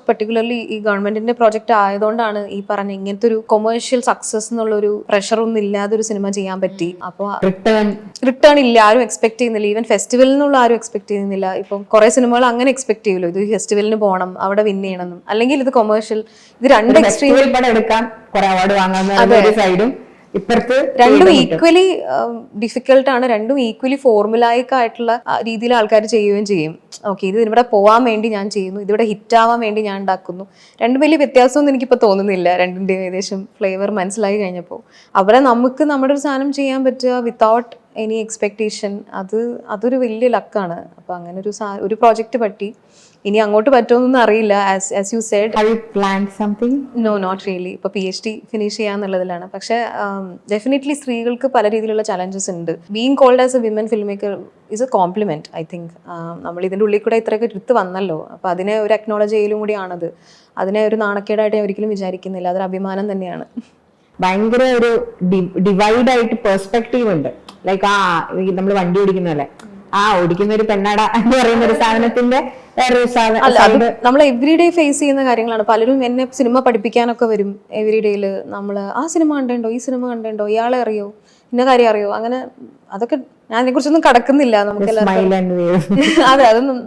Particularly ഈ ഗവൺമെന്റിന്റെ project ആയതുകൊണ്ടാണ് ഈ പറഞ്ഞ ഇങ്ങനത്തെ ഒരു കൊമേഴ്ഷ്യൽ സക്സസ് എന്നുള്ളൊരു പ്രഷർ ഒന്നും ഇല്ലാതെ ഒരു സിനിമ ചെയ്യാൻ പറ്റി. അപ്പോൾ റിട്ടേൺ ഇല്ല, ആരും എക്സ്പെക്ട് ചെയ്യുന്നില്ല. ഈവൻ ഫെസ്റ്റിവലിൽ നിന്നുള്ള ആരും എക്സ്പെക്ട് ചെയ്യുന്നില്ല. ഇപ്പം കുറെ സിനിമകൾ അങ്ങനെ എക്സ്പെക്ട് ചെയ്യുമല്ലോ, ഇത് ഫെസ്റ്റിവലിന് പോകണം, അവിടെ വിൻ ചെയ്യണം, അല്ലെങ്കിൽ ഇത് കൊമേഴ്ഷ്യൽ. ഇത് രണ്ട് എക്സ്ട്രീം. രണ്ടും ഈക്വലി ഡിഫിക്കൽട്ട് ആണ്, രണ്ടും ഈക്വലി ഫോർമുലായിക് ആയിട്ടുള്ള രീതിയിൽ ആൾക്കാർ ചെയ്യുകയും ചെയ്യും. ഓക്കെ, ഇത് ഇവിടെ പോവാൻ വേണ്ടി ഞാൻ ചെയ്യുന്നു, ഇതിവിടെ ഹിറ്റ് ആവാൻ വേണ്ടി ഞാൻ ഉണ്ടാക്കുന്നു. രണ്ടും വലിയ വ്യത്യാസമൊന്നും എനിക്കിപ്പോൾ തോന്നുന്നില്ല. രണ്ടിൻ്റെയും ഏകദേശം ഫ്ലേവർ മനസ്സിലായി കഴിഞ്ഞപ്പോൾ അവിടെ നമുക്ക് നമ്മുടെ ഒരു സാധനം ചെയ്യാൻ പറ്റുക വിത്തൗട്ട് എനി എക്സ്പെക്ടേഷൻ, അതൊരു വലിയ ലക്കാണ്. അപ്പോൾ അങ്ങനെ ഒരു പ്രോജക്റ്റ് പറ്റി. ഇനി അങ്ങോട്ട് പറ്റുമെന്നൊന്നും അറിയില്ല. As you said, no not really. ഇപ്പോൾ PhD ഫിനിഷ് ചെയ്യാന്നുള്ളതിലാണ്. പക്ഷേ ഡെഫിനറ്റ്ലി സ്ത്രീകൾക്ക് പല രീതിയിലുള്ള ചലഞ്ചസ് ഉണ്ട്. Being called as a women film maker is a compliment. I think നമ്മൾ ഇതിൻ്റെ ഉള്ളിൽ കൂടെ ഇത്രയൊക്കെ എടുത്ത് വന്നല്ലോ, അപ്പോൾ അതിനെ ഒരു അക്നോളജ് ചെയ്യലും കൂടിയാണത്. അതിനെ ഒരു നാണക്കേടായിട്ട് ഞാൻ ഒരിക്കലും വിചാരിക്കുന്നില്ല. അതൊരു അഭിമാനം തന്നെയാണ്. ഭയങ്കര ഒരു ഡിവൈഡ് ആയിട്ട് പെർസ്പെക്റ്റീവ് ഉണ്ട്. ലൈക്ക് നമ്മൾ വണ്ടി ഓടിക്കുന്നല്ലേ, ഓടിക്കുന്ന ഒരു പെണ്ണാട എന്ന് പറയുന്ന ഒരു സാധനത്തിന്റെ നമ്മൾ എവറി ഡേ ഫേസ് ചെയ്യുന്ന കാര്യങ്ങളാണ്. പലരും എന്നെ സിനിമ പഠിപ്പിക്കാനൊക്കെ വരും. എവറി ഡേയില് നമ്മൾ ആ സിനിമ കണ്ടോ, ഈ സിനിമ കണ്ടോ, ഇയാളെ അറിയോ, ഇന്ന കാര്യം അറിയോ, അങ്ങനെ അതൊക്കെ ഞാൻ അതിനെ കുറിച്ചൊന്നും കടക്കുന്നില്ല. നമുക്കെല്ലാം അതെ, അതൊന്നും